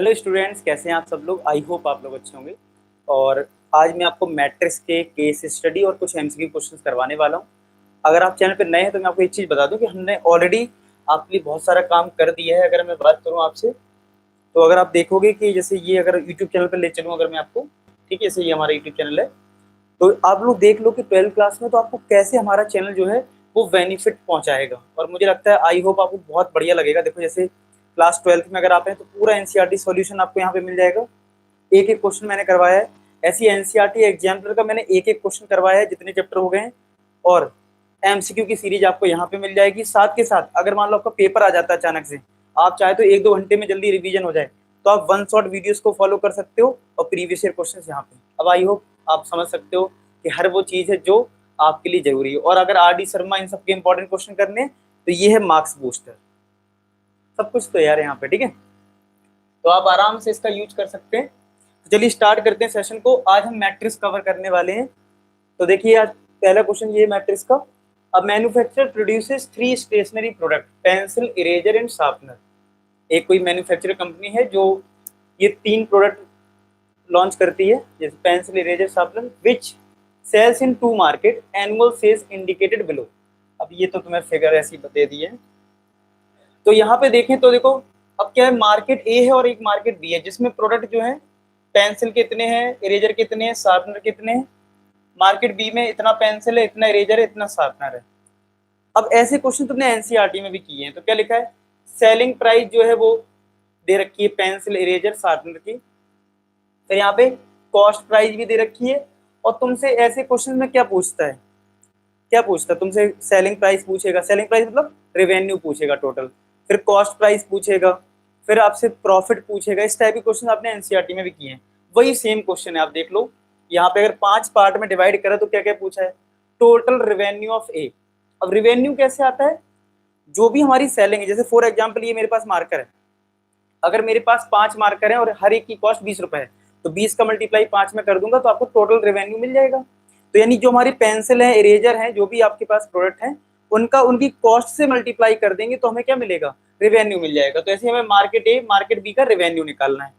Hello students, कैसे हैं आप सब लोग। आई होप आप लोग अच्छे होंगे। और आज मैं आपको मैट्रिक्स के केस स्टडी और कुछ एमसीक्यू क्वेश्चंस करवाने वाला हूं। अगर आप चैनल पर नए हैं तो मैं आपको एक चीज़ बता दूं कि हमने ऑलरेडी आपके लिए बहुत सारा काम कर दिया है। अगर मैं बात करूं आपसे तो अगर आप देखोगे कि जैसे ये अगर यूट्यूब चैनल पर ले चलूँ अगर मैं आपको, ठीक है, जैसे ये हमारा यूट्यूब चैनल है, तो आप लोग देख लो कि 12th क्लास में तो आपको कैसे हमारा चैनल जो है वो बेनिफिट पहुंचाएगा। और मुझे लगता है आई होप आपको बहुत बढ़िया लगेगा। देखो जैसे क्लास 12th में अगर आप हैं तो पूरा एनसीईआरटी सॉल्यूशन आपको यहाँ पे मिल जाएगा। एक एक क्वेश्चन मैंने करवाया है, ऐसी एनसीईआरटी एग्जाम्पल का मैंने एक एक क्वेश्चन करवाया है जितने चैप्टर हो गए हैं। और एमसीक्यू की सीरीज आपको यहाँ पे मिल जाएगी। साथ के साथ अगर मान लो आपका पेपर आ जाता है अचानक से, आप चाहे तो 1-2 घंटे में जल्दी रिवीजन हो जाए, तो आप वन शॉट वीडियोस को फॉलो कर सकते हो और प्रीवियस ईयर क्वेश्चन यहाँ पे। अब आई होप आप समझ सकते हो कि हर वो चीज़ है जो आपके लिए जरूरी है। और अगर आर डी शर्मा इन सबके इंपॉर्टेंट क्वेश्चन करने तो ये है मार्क्स बूस्टर, सब कुछ तो यार यहाँ पे, ठीक है। तो आप आराम से इसका यूज कर सकते हैं। तो चलिए स्टार्ट करते हैं सेशन को। आज हम मैट्रिक्स कवर करने वाले हैं। तो देखिए आज पहला क्वेश्चन ये मैट्रिक्स का। अब manufacturer produces 3 stationery product, pencil, eraser and sharpener. एक कोई मैन्युफैक्चरर कंपनी है जो ये 3 प्रोडक्ट लॉन्च करती है, जैसे pencil, eraser, sharpener, which sells in 2 market, annual sales indicated below. अब ये तो तुम्हें फिगर ऐसी दे दी है। तो यहाँ पे देखें तो देखो अब क्या है, मार्केट ए है और एक मार्केट बी है, जिसमें प्रोडक्ट जो है पेंसिल कितने हैं, इरेजर कितने हैं, शार्पनर कितने हैं। मार्केट बी में इतना पेंसिल है, इतना इरेजर है, इतना शार्पनर है। अब ऐसे क्वेश्चन तुमने एनसीईआरटी में भी किए हैं। तो क्या लिखा है, सेलिंग प्राइस जो है वो दे रखी है पेंसिल, इरेजर, शार्पनर की। फिर यहाँ पे कॉस्ट प्राइस भी दे रखी है। और तुमसे ऐसे क्वेश्चन में क्या पूछता है, क्या पूछता है तुमसे, सेलिंग प्राइस पूछेगा, सेलिंग प्राइस मतलब रेवेन्यू पूछेगा टोटल। फिर कॉस्ट प्राइस पूछेगा, फिर आपसे प्रॉफिट पूछेगा। इस टाइप के क्वेश्चन आपने एनसीईआरटी में भी किए हैं। वही सेम क्वेश्चन है, आप देख लो। यहाँ पे अगर 5 पार्ट में डिवाइड करें तो क्या क्या पूछा है, टोटल रेवेन्यू ऑफ ए। अब रेवेन्यू कैसे आता है, जो भी हमारी सेलिंग है, जैसे फॉर एग्जाम्पल ये मेरे पास मार्कर है, अगर मेरे पास 5 मार्कर हैं और हर एक की कॉस्ट 20 रुपए है, तो 20 का मल्टीप्लाई 5 में कर दूंगा तो आपको टोटल रेवेन्यू मिल जाएगा। तो यानी जो हमारी पेंसिल है, इरेजर है, जो भी आपके पास प्रोडक्ट है, उनका उनकी कॉस्ट से मल्टीप्लाई कर देंगे तो हमें क्या मिलेगा, रेवेन्यू मिल जाएगा। तो ऐसे हमें मार्केट ए मार्केट बी का रेवेन्यू निकालना है।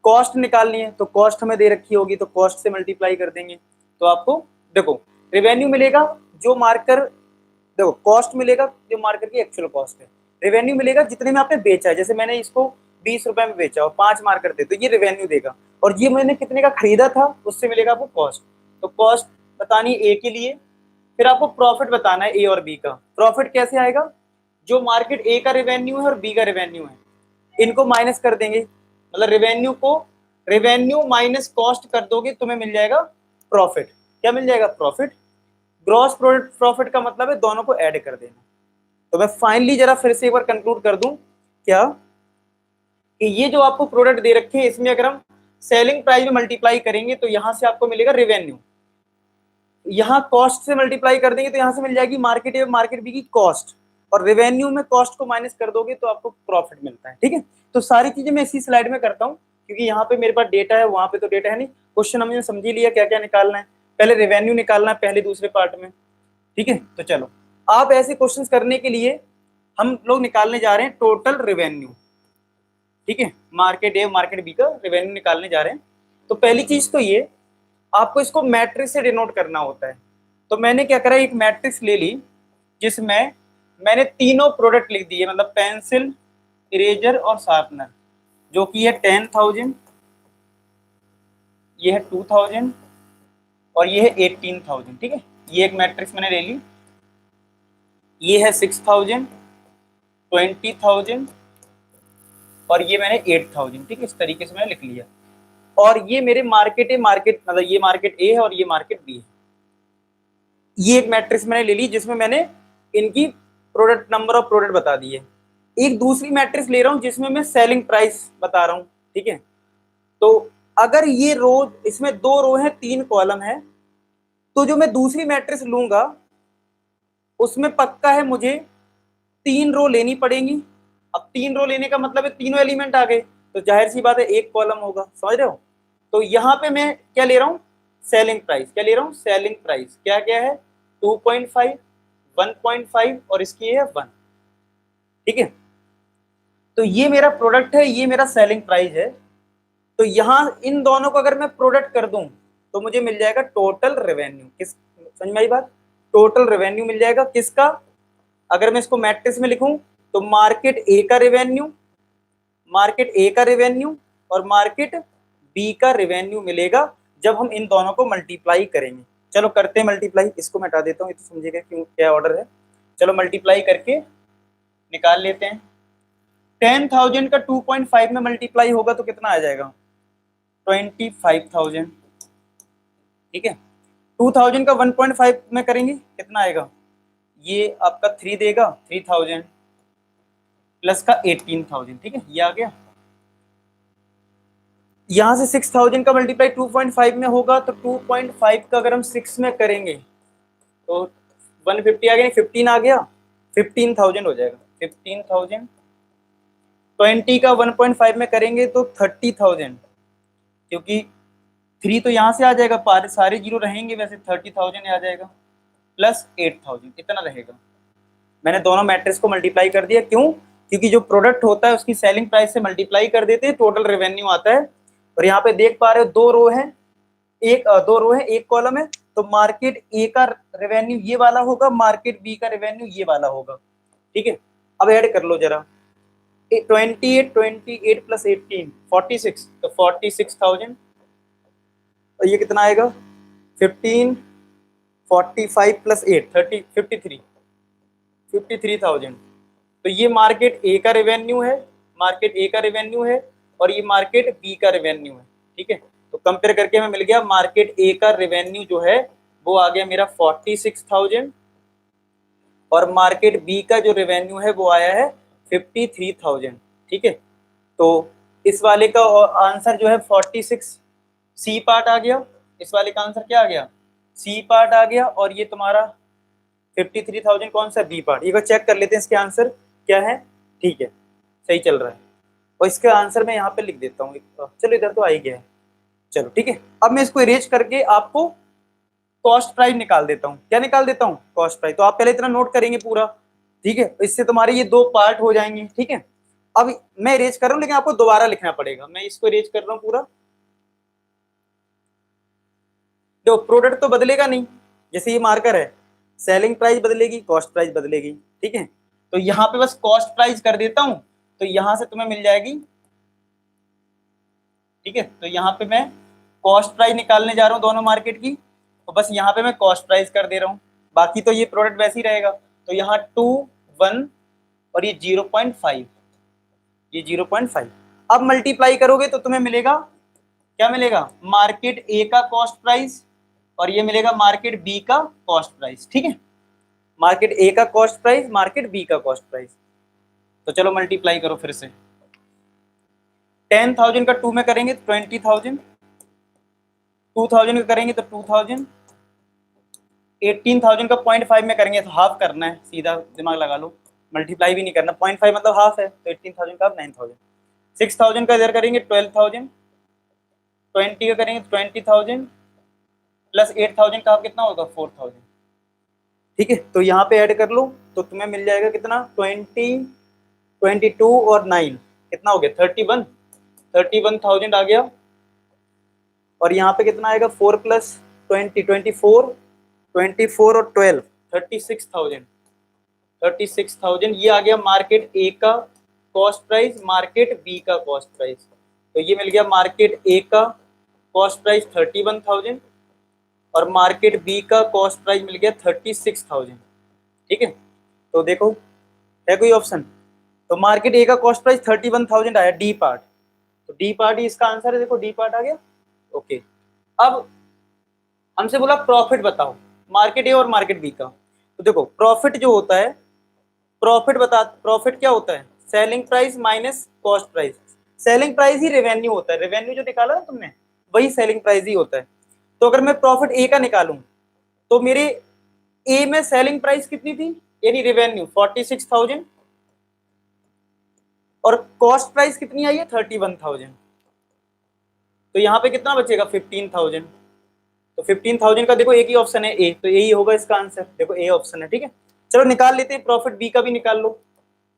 कॉस्ट निकालनी है तो कॉस्ट हमें दे रखी होगी, तो कॉस्ट से मल्टीप्लाई कर देंगे तो आपको देखो रेवेन्यू मिलेगा। जो मार्कर, देखो कॉस्ट मिलेगा जो मार्कर की एक्चुअल कॉस्ट है, रेवेन्यू मिलेगा जितने में आपने बेचा है। जैसे मैंने इसको 20 रुपए में बेचा और 5 मार्कर थे तो ये रेवेन्यू देगा। और ये मैंने कितने का खरीदा था उससे मिलेगा आपको कॉस्ट। तो कॉस्ट बतानी ए के लिए, फिर आपको प्रॉफिट बताना है ए और बी का। प्रॉफिट कैसे आएगा, जो मार्केट ए का रेवेन्यू है और बी का रेवेन्यू है, इनको माइनस कर देंगे। मतलब रेवेन्यू को रेवेन्यू माइनस कॉस्ट कर दोगे तुम्हें मिल जाएगा प्रॉफिट। क्या मिल जाएगा, प्रॉफिट। ग्रॉस प्रॉफिट का मतलब है दोनों को ऐड कर देना। तो मैं फाइनली जरा फिर से एक बार कंक्लूड कर दूं क्या, कि ये जो आपको प्रोडक्ट दे रखे हैं इसमें अगर हम सेलिंग प्राइस में मल्टीप्लाई करेंगे तो यहां से आपको मिलेगा रेवेन्यू, यहाँ कॉस्ट से मल्टीप्लाई कर देंगे तो यहाँ से मिल जाएगी मार्केट ए मार्केट बी की कॉस्ट, और रेवेन्यू में कॉस्ट को माइनस कर दोगे तो आपको प्रॉफिट मिलता है। ठीक है, तो सारी चीजें मैं इसी स्लाइड में करता हूँ क्योंकि यहाँ पे मेरे पास डेटा है, वहां पे तो डेटा है नहीं। क्वेश्चन हमने समझ ही लिया क्या क्या निकालना है। पहले रेवेन्यू निकालना है पहले दूसरे पार्ट में, ठीक है। तो चलो आप ऐसे क्वेश्चन करने के लिए हम लोग निकालने जा रहे हैं टोटल रेवेन्यू, ठीक है। मार्केट ए मार्केट बी का रेवेन्यू निकालने जा रहे हैं। तो पहली चीज तो ये, आपको इसको मैट्रिक्स से डिनोट करना होता है। तो मैंने क्या करा, एक मैट्रिक्स ले ली जिसमें मैंने तीनों प्रोडक्ट लिख दिए, मतलब पेंसिल, इरेजर और शार्पनर, जो कि है 10,000, ये है 2,000 और ये है 18,000। ठीक है, ये एक मैट्रिक्स मैंने ले ली। ये है 6,000, 20,000 और ये मैंने 8,000। ठीक है, इस तरीके से मैंने लिख लिया। और ये मेरे मार्केट है, मार्केट मतलब ये मार्केट ए है और ये मार्केट बी है। ये एक मैट्रिक्स मैंने ले ली जिसमें मैंने इनकी प्रोडक्ट नंबर ऑफ प्रोडक्ट बता दिए। एक दूसरी मैट्रिक्स ले रहा हूं जिसमें मैं सेलिंग प्राइस बता रहा हूं। ठीक है, तो अगर ये रो, इसमें 2 रो है 3 कॉलम है, तो जो मैं दूसरी मैट्रिक्स लूंगा उसमें पक्का है मुझे 3 रो लेनी पड़ेगी। अब 3 रो लेने का मतलब है तीनों एलिमेंट आ गए, तो जाहिर सी बात है एक कॉलम होगा, समझ रहे हो। तो यहाँ पे मैं क्या ले रहा हूँ, सेलिंग प्राइस। क्या ले रहा हूँ, सेलिंग प्राइस। क्या क्या है, 2.5, 1.5 और इसकी है 1। ठीक है, तो ये मेरा प्रोडक्ट है, ये मेरा सेलिंग प्राइस है। तो यहाँ इन दोनों को अगर मैं प्रोडक्ट कर दूं तो मुझे मिल जाएगा टोटल रेवेन्यू। किस, समझ में आई बात? टोटल रेवेन्यू मिल जाएगा किसका? अगर मैं इसको मैट्रिक्स में लिखूं तो मार्केट ए का रेवेन्यू, मार्केट ए का रेवेन्यू और मार्केट बी का रेवेन्यू मिलेगा जब हम इन दोनों को मल्टीप्लाई करेंगे। चलो करते हैं मल्टीप्लाई, इसको मैं हटा देता हूँ, ये तो समझिएगा क्यों क्या ऑर्डर है। चलो मल्टीप्लाई करके निकाल लेते हैं। 10,000 का 2.5 में मल्टीप्लाई होगा तो कितना आ जाएगा? 25,000। ठीक है, 2,000 का 1.5 में करेंगे कितना आएगा? ये आपका 3 देगा, 3,000 प्लस का 18,000। ठीक है, ये आ गया। यहां से 6,000 का मल्टीप्लाई 2.5 में होगा तो 2.5 का अगर हम 6 में करेंगे तो 150 आ गया, 15 आ गया, 15,000 हो जाएगा। 15,000 20 का 1.5 में करेंगे तो 30,000, क्योंकि 3 तो यहाँ से आ जाएगा, सारे जीरो रहेंगे वैसे, 30,000 आ जाएगा प्लस 8,000 इतना रहेगा। मैंने दोनों मैट्रिक्स को मल्टीप्लाई कर दिया, क्यों? क्योंकि जो प्रोडक्ट होता है उसकी सेलिंग प्राइस से मल्टीप्लाई कर देते हैं, टोटल रेवेन्यू आता है। और यहाँ पे देख पा रहे हो दो रो है, दो रो है, एक कॉलम है, तो मार्केट ए का रेवेन्यू ये वाला होगा, मार्केट बी का रेवेन्यू ये वाला होगा। ठीक है, अब ऐड कर लो जरा, 28 प्लस 18 46, तो 46,000। और ये कितना आएगा? 15 45 प्लस 8 30 53,000। तो ये मार्केट ए का रेवेन्यू है, मार्केट ए का रेवेन्यू है, और ये मार्केट बी का रेवेन्यू है। ठीक है, तो कंपेयर करके हमें मिल गया मार्केट ए का रेवेन्यू जो है वो आ गया मेरा 46,000 और मार्केट बी का जो रेवेन्यू है वो आया है 53,000। ठीक है, तो इस वाले का आंसर जो है 46 सी पार्ट आ गया, इस वाले का आंसर क्या आ गया? सी पार्ट आ गया। और ये तुम्हारा 53,000 कौन सा? B part. ये को चेक कर लेते हैं इसके आंसर क्या है। ठीक है, सही चल रहा है। और इसके आंसर मैं यहाँ पे लिख देता हूँ, चलो इधर तो आ ही गया है। चलो ठीक है, अब मैं इसको इरेज करके आपको कॉस्ट प्राइस निकाल देता हूँ। क्या निकाल देता हूँ? Cost price. तो आप पहले इतना नोट करेंगे पूरा। ठीक है, इससे तुम्हारे ये दो पार्ट हो जाएंगे। ठीक है, अब मैं इरेज कर रहा हूँ लेकिन आपको दोबारा लिखना पड़ेगा। मैं इसको इरेज कर रहा हूँ पूरा। जो प्रोडक्ट तो बदलेगा नहीं, जैसे ये मार्कर है, सेलिंग प्राइस बदलेगी, कॉस्ट प्राइस बदलेगी। ठीक है, तो यहाँ पे बस कॉस्ट प्राइस कर देता हूँ, तो यहां से तुम्हें मिल जाएगी। ठीक है, तो यहाँ पे मैं कॉस्ट प्राइस निकालने जा रहा हूँ दोनों मार्केट की, तो बस यहाँ पे मैं कॉस्ट प्राइस कर दे रहा हूँ, बाकी तो ये प्रोडक्ट वैसे ही रहेगा। तो यहाँ 2 1 और ये 0.5, ये 0.5। अब मल्टीप्लाई करोगे तो तुम्हें मिलेगा, क्या मिलेगा? मार्केट ए का कॉस्ट प्राइस और ये मिलेगा मार्केट बी का कॉस्ट प्राइस। ठीक है, मार्केट ए का कॉस्ट प्राइस, मार्केट बी का कॉस्ट प्राइस। तो चलो मल्टीप्लाई करो फिर से। 10,000 का 2 में करेंगे तो 20,000, 2,000 का करेंगे तो 2,000, 18,000 का 0.5 में करेंगे तो हाफ करना है, सीधा दिमाग लगा लो, मल्टीप्लाई भी नहीं करना। 0.5 मतलब हाफ है, तो 18,000 का 9,000। 6,000 का इधर करेंगे 12,000, 20 का करेंगे 20,000 प्लस 8,000 का कितना होगा? 4,000। ठीक है, तो यहाँ पे ऐड कर लो तो तुम्हें मिल जाएगा कितना? 20 22 और 9 कितना हो गया? 31,000 आ गया। और यहाँ पे कितना आएगा? 4 प्लस 20 24 और 12 36,000 ये आ गया मार्केट ए का कॉस्ट प्राइस, मार्केट बी का कॉस्ट प्राइस। तो ये मिल गया मार्केट ए का कॉस्ट प्राइस 31,000 और मार्केट बी का कॉस्ट प्राइस मिल गया 36,000। ठीक है, तो देखो है कोई ऑप्शन? तो मार्केट ए का कॉस्ट प्राइस 31,000 आया, डी पार्ट। तो डी पार्ट ही इसका आंसर है, देखो डी पार्ट आ गया। ओके, अब हमसे बोला प्रॉफिट बताओ मार्केट ए और मार्केट बी का। तो देखो प्रॉफिट जो होता है, प्रॉफिट क्या होता है? Selling price minus cost price. Selling price ही रेवेन्यू होता है, रेवेन्यू जो निकाला ना तुमने वही सेलिंग प्राइस ही होता है। तो अगर मैं प्रॉफिट ए का निकालूं तो मेरे ए में सेलिंग प्राइस कितनी थी, यानी रेवेन्यू 46,000 और कॉस्ट प्राइस कितनी आई है? 31,000। तो यहाँ पे कितना बचेगा? 15,000। तो 15,000 का देखो एक ही ऑप्शन है ए, तो यही होगा इसका आंसर। देखो ए ऑप्शन है। ठीक है, चलो निकाल लेते हैं, प्रॉफिट बी का भी निकाल लो,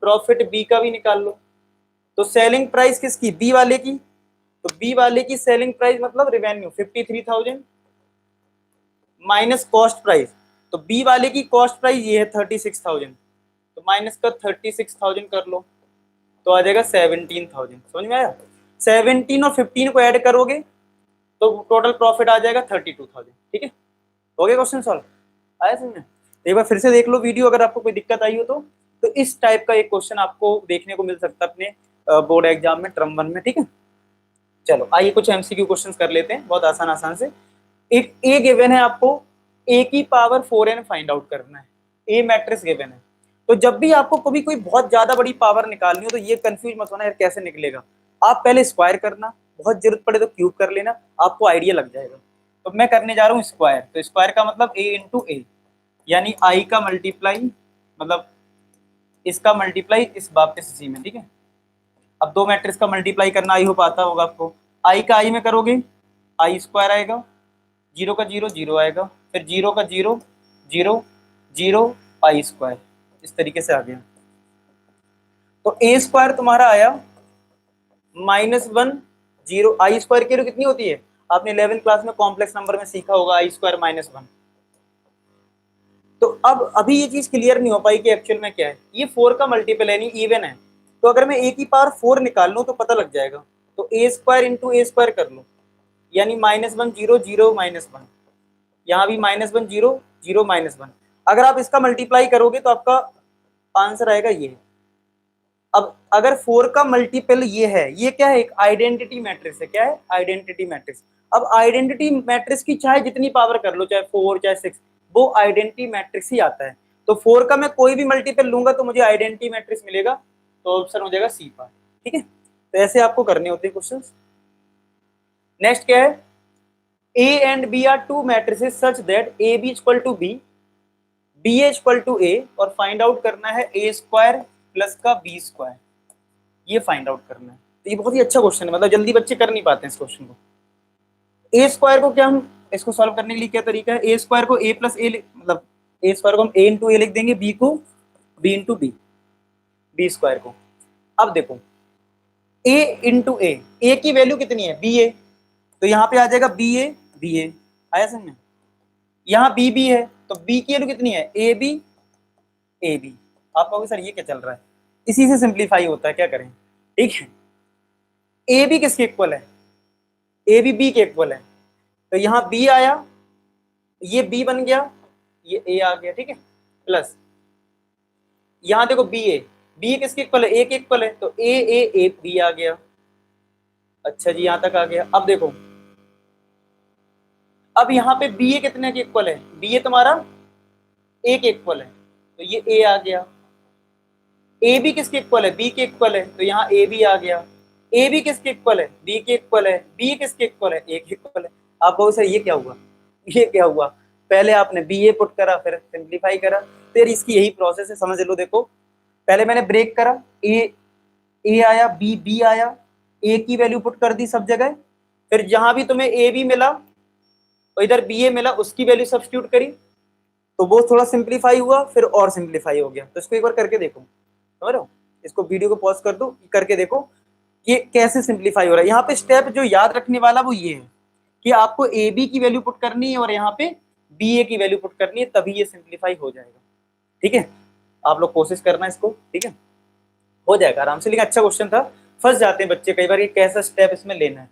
प्रॉफिट बी का भी निकाल लो। तो सेलिंग प्राइस किसकी, बी वाले की, तो बी वाले की सेलिंग प्राइस मतलब रेवेन्यू 53,000 माइनस कॉस्ट प्राइस, तो बी वाले की कॉस्ट प्राइस ये है 36,000, तो माइनस का 36,000 कर लो तो आ जाएगा 17,000। समझ में आया? 17 और 15 को ऐड करोगे तो टोटल प्रॉफिट आ जाएगा 32,000। ठीक है, हो गया क्वेश्चन सॉल्व, आया समझ में? एक बार फिर से देख लो वीडियो, अगर आपको कोई दिक्कत आई हो तो इस टाइप का एक क्वेश्चन आपको देखने को मिल सकता है अपने बोर्ड एग्जाम में टर्म 1 में। ठीक है, चलो आइए कुछ एमसीक्यू क्वेश्चंस कर लेते हैं, बहुत आसान आसान से। एक ए गिवन है आपको, ए की पावर 4n फाइंड आउट करना है, ए मैट्रिक्स गिवन है। तो जब भी आपको कभी कोई बहुत ज्यादा बड़ी पावर निकालनी हो तो ये कंफ्यूज मत होना यार कैसे निकलेगा, आप पहले स्क्वायर करना, बहुत जरूरत पड़े तो क्यूब कर लेना, आपको आइडिया लग जाएगा। तो मैं करने जा रहा हूँ स्क्वायर, तो स्क्वायर का मतलब ए इंटू ए, यानी आई का मल्टीप्लाई मतलब इसका मल्टीप्लाई इस वापस इसी में। ठीक है, अब दो मैट्रिक्स का मल्टीप्लाई करना आई होप आता होगा आपको। आई का आई में करोगे आई स्क्वायर आएगा, जीरो का जीरो जीरो आएगा, फिर जीरो का जीरो जीरो जीरो आई स्क्वायर, इस तरीके से आ गया। तो ए स्क्वायर तुम्हारा आया -1 जीरो, आई स्क्वायर की कितनी होती है, आपने 11th क्लास में कॉम्प्लेक्स नंबर में सीखा होगा, आई स्क्वायर -1। तो अब अभी ये चीज क्लियर नहीं हो पाई कि एक्चुअल में क्या है, ये 4 का मल्टीपल यानी इवन है, तो अगर मैं ए की पावर 4 निकाल लूं तो पता लग जाएगा। तो ए स्क्वायर इंटू ए स्क्वायर कर लो, यानी -1 जीरो जीरो -1, यहाँ भी -1 जीरो जीरो -1। अगर आप इसका मल्टीप्लाई करोगे तो आपका आंसर आएगा ये। अब अगर 4 का मल्टीपल ये है, ये क्या है, एक आइडेंटिटी मैट्रिक्स है। क्या है, आइडेंटिटी मैट्रिक्स। अब आइडेंटिटी मैट्रिक्स की चाहे जितनी पावर कर लो, चाहे 4 चाहे 6, वो आइडेंटिटी मैट्रिक्स ही आता है। तो 4 का मैं कोई भी मल्टीपल लूंगा तो मुझे आइडेंटिटी मैट्रिक्स मिलेगा, तो ऑप्शन हो जाएगा सी पार्ट। ठीक है, तो ऐसे आपको करने होते हैं क्वेश्चन। नेक्स्ट क्या है, A and B are two matrices such that AB equal to B, B equal to A, और फाइंड आउट करना है A स्क्वायर प्लस का B स्क्वायर, ये फाइंड आउट करना है। तो ये बहुत ही अच्छा क्वेश्चन है, मतलब जल्दी बच्चे कर नहीं पाते हैं इस क्वेश्चन को। A स्क्वायर को क्या हम इसको सॉल्व करने के लिए क्या तरीका है, A स्क्वायर को A प्लस ए मतलब A स्क्वायर को हम A इंटू ए लिख देंगे, B को B into B, B square को। अब देखो A इंटू ए की वैल्यू कितनी है, बी ए, तो यहाँ पे आ जाएगा बी ए आया समझ में। यहाँ बी बी है तो बी की वैल्यू कितनी है, ए बी। आप कहोगे सर ये क्या चल रहा है, इसी से सिंप्लीफाई होता है, क्या करें। ठीक है, ए बी किसके इक्वल है, ए बी के इक्वल है, तो यहाँ बी आया, ये बी बन गया, ये ए आ गया। ठीक है, प्लस यहाँ देखो बी किसके इक्वल है, ए के इक्वल है, तो ए बी आ गया। अच्छा जी, यहाँ तक आ गया। अब देखो, अब यहाँ पे बी ए कितने के इक्वल है, बी ए तुम्हारा ए के इक्वल है, तो ये ए आ गया। ए बी किसके इक्वल है, बी के इक्वल है, तो यहाँ ए बी आ गया। ए बी किसके इक्वल है, बी के इक्वल है, बी किसके इक्वल है, ए के इक्वल है। आप कहोगे सर ये क्या हुआ, ये क्या हुआ, पहले आपने बी ए पुट करा फिर सिंप्लीफाई करा, फिर इसकी यही प्रोसेस है, समझ लो। देखो पहले मैंने ब्रेक करा, ए आया, बी आया, ए की वैल्यू पुट कर दी सब जगह, फिर जहां भी तुम्हें ए बी मिला और इधर बी ए मिला उसकी वैल्यू सब्स्टिट्यूट करी, तो वो थोड़ा सिंप्लीफाई हुआ, फिर और सिंप्लीफाई हो गया। तो इसको एक बार करके देखो, समझ रहे हो, इसको वीडियो को पॉज कर दो, करके देखो ये कैसे सिंप्लीफाई हो रहा है। यहाँ पे स्टेप जो याद रखने वाला वो ये है कि आपको ए बी की वैल्यू पुट करनी है और यहाँ पे बी ए की वैल्यू पुट करनी है, तभी ये सिंप्लीफाई हो जाएगा। ठीक है, आप लोग कोशिश करना इसको, ठीक है, हो जाएगा आराम से। लेकिन अच्छा क्वेश्चन था, फंस जाते हैं बच्चे कई बार, ये कैसा स्टेप इसमें लेना है,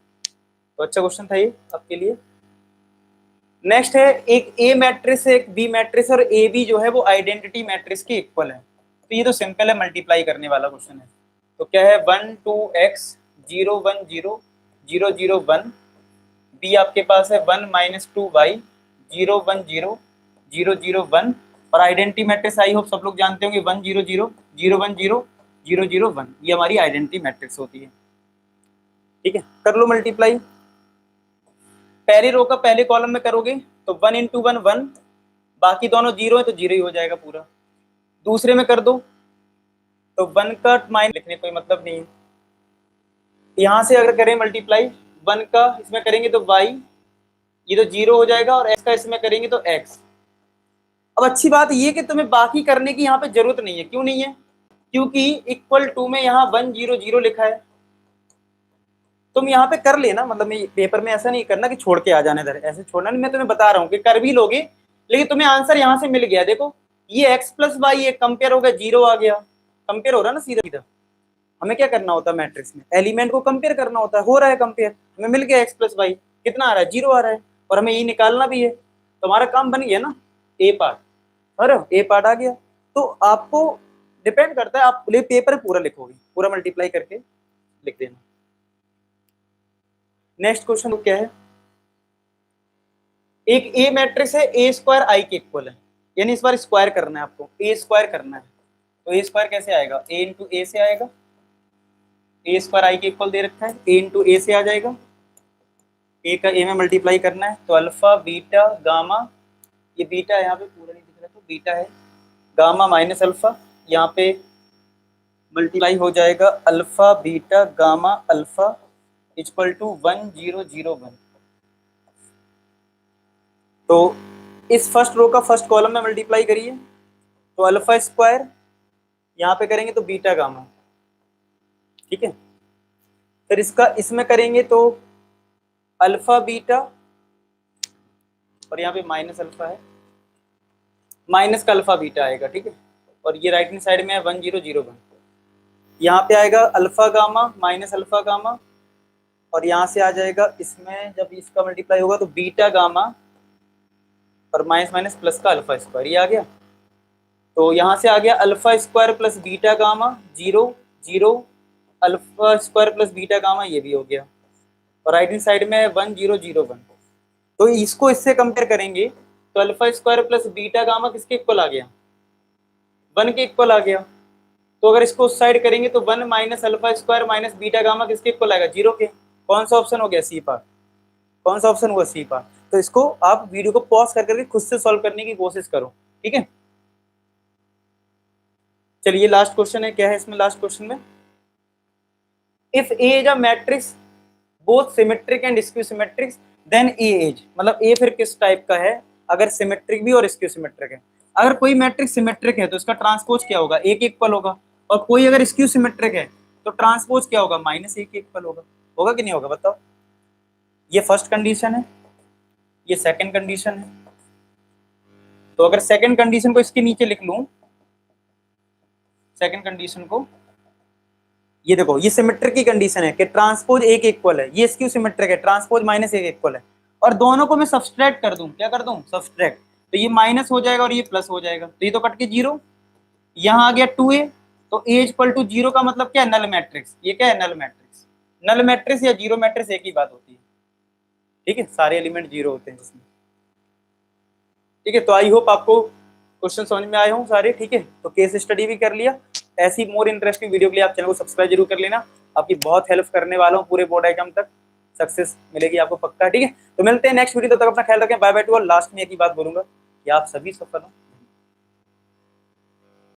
तो अच्छा क्वेश्चन था ये आपके लिए। नेक्स्ट है, एक ए मैट्रिक्स एक बी मैट्रिक्स और ए बी जो है वो आइडेंटिटी मैट्रिक्स के इक्वल है। तो ये तो सिंपल है, मल्टीप्लाई करने वाला क्वेश्चन है। तो क्या है, 1 2 x 0 1 0 0 0 1, बी आपके पास है 1 -2 y 0 1 0 0 0 1, और आइडेंटिटी मैट्रिक्स आई होप सब लोग जानते होंगे 1 0 0 0 1 0 0 0 1, ये हमारी आइडेंटिटी मैट्रिक्स होती है। ठीक है, कर लो मल्टीप्लाई। पहली रो का पहले कॉलम में करोगे तो 1 इंटू 1 1, बाकी दोनों जीरो है तो जीरो ही हो जाएगा पूरा। दूसरे में कर दो तो 1 का माइनस लिखने कोई मतलब नहीं है। यहां से अगर करें मल्टीप्लाई 1 का इसमें करेंगे तो y, ये तो जीरो हो जाएगा, और x का इसमें करेंगे तो x। अब अच्छी बात ये कि तुम्हें बाकी करने की यहाँ पे जरूरत नहीं है। क्यों नहीं है, क्योंकि इक्वल टू में यहाँ 100 लिखा है। तुम यहाँ पे कर लेना, मतलब मैं पेपर में ऐसा नहीं करना कि छोड़ के आ जाने इधर, ऐसे छोड़ना नहीं, मैं तुम्हें बता रहा हूँ कि कर भी लोगे, लेकिन तुम्हें आंसर यहाँ से मिल गया। देखो ये x प्लस वाई ये कंपेयर हो गया, 0 आ गया, कंपेयर हो रहा है ना सीधा सीधा। हमें क्या करना होता है मैट्रिक्स में, एलिमेंट को कंपेयर करना होता है, हो रहा है कंपेयर, हमें मिल गया x प्लस वाई, कितना आ रहा है, 0 आ रहा है, और हमें ये निकालना भी है, तो हमारा काम बन गया ना, ए पार्ट, अरे ए पार्ट आ गया। तो आपको डिपेंड करता है, आप पेपर पूरा लिखोगे, पूरा मल्टीप्लाई करके लिख देना। नेक्स्ट क्वेश्चन क्या है, एक ए मैट्रिक्स है, ए स्क्वायर आई के इक्वल है, यानी इस बार स्क्वायर करना है आपको, ए स्क्वायर करना है, तो ए स्क्वायर कैसे आएगा, ए इंटू ए से आएगा, ए स्क्वायर आई के इक्वल दे रखा है, ए इंटू ए से आ जाएगा, ए का ए में मल्टीप्लाई करना है, तो अल्फा बीटा गामा, ये बीटा यहाँ पे पूरा नहीं दिख रहा तो बीटा है, गामा माइनस अल्फा, यहाँ पे मल्टीप्लाई हो जाएगा alpha beta gamma alpha equal to 1001। तो इस फर्स्ट रो का फर्स्ट कॉलम में मल्टीप्लाई करिए, तो अल्फा स्क्वायर यहाँ पे करेंगे तो बीटा गामा, ठीक है। फिर इसका इसमें करेंगे तो अल्फा बीटा, और यहाँ पे माइनस अल्फा है, माइनस का अल्फा बीटा आएगा, ठीक है। और ये राइट हैंड साइड में है 1001, यहाँ पे आएगा alpha gamma minus alpha gamma, और यहाँ से आ जाएगा इसमें जब इसका मल्टीप्लाई होगा तो बीटा गामा और माइनस माइनस प्लस का अल्फा स्क्वायर, ये आ गया। तो यहाँ से आ गया alpha square plus beta gamma 0 0, alpha square plus beta gamma, ये भी हो गया, और राइट हैंड साइड में 1001। तो इसको इससे कंपेयर करेंगे तो alpha square plus beta gamma किसके इक्वल आ गया, 1 के इक्वल आ गया। तो अगर इसको उस साइड करेंगे तो 1 minus alpha square minus beta gamma किसके इक्वल आएगा, 0 के। कौन सा ऑप्शन हो गया, सी पार्ट, कौन सा ऑप्शन हुआ, सी पार्ट। तो इसको आप वीडियो को पॉज कर करके खुद से सॉल्व करने की कोशिश करो, ठीक है। चलिए लास्ट क्वेश्चन है, क्या है इसमें लास्ट क्वेश्चन में, if A is a matrix both symmetric and skew symmetric then A is, मतलब ए फिर किस टाइप का है, अगर सिमेट्रिक भी और स्क्यू सिमेट्रिक है। अगर कोई मैट्रिक्स सिमेट्रिक है तो इसका ट्रांसपोज क्या होगा, ए के इक्वल होगा, और कोई अगर स्क्यू सिमेट्रिक है तो ट्रांसपोज क्या होगा, माइनस ए के इक्वल होगा, होगा कि नहीं होगा बताओ। ये फर्स्ट कंडीशन है, ये सेकंड कंडीशन है। तो अगर सेकंड कंडीशन को इसके नीचे लिख लूं, सेकंड कंडीशन को, ये देखो ये सिमेट्रिक की कंडीशन है कि ट्रांसपोज ए के इक्वल है, ये स्क्यू सिमेट्रिक है, ट्रांसपोज माइनस ए के इक्वल है, और दोनों को मैं सब्सट्रैक्ट कर दूं, क्या कर दूं, सब्सट्रैक्ट, तो ये माइनस हो जाएगा और ये प्लस हो जाएगा, तो ये तो कट के 0, यहाँ आ गया 2a, तो a इक्वल टू 0 का मतलब क्या है, नल मैट्रिक्स। ये क्या है, नल मैट्रिक्स, नल मैट्रिक्स या जीरो मैट्रिक्स एक ही बात होती है, ठीक है, सारे एलिमेंट 0 होते हैं जिसमें, ठीक है। तो आई होप आपको क्वेश्चन समझ में आए हों सारे, ठीक है। तो केस स्टडी भी कर लिया, ऐसी मोर इंटरेस्टिंग वीडियो के लिए आप चैनल को सब्सक्राइब जरूर कर लेना, आपकी बहुत हेल्प करने वाला हूँ, पूरे बोर्ड एग्जाम तक सक्सेस मिलेगी आपको पक्का, ठीक है। तो मिलते हैं नेक्स्ट वीडियो, तब तक अपना ख्याल रखें, bye bye to all. Last में एक ही बात बोलूंगा कि आप सभी सफल हो।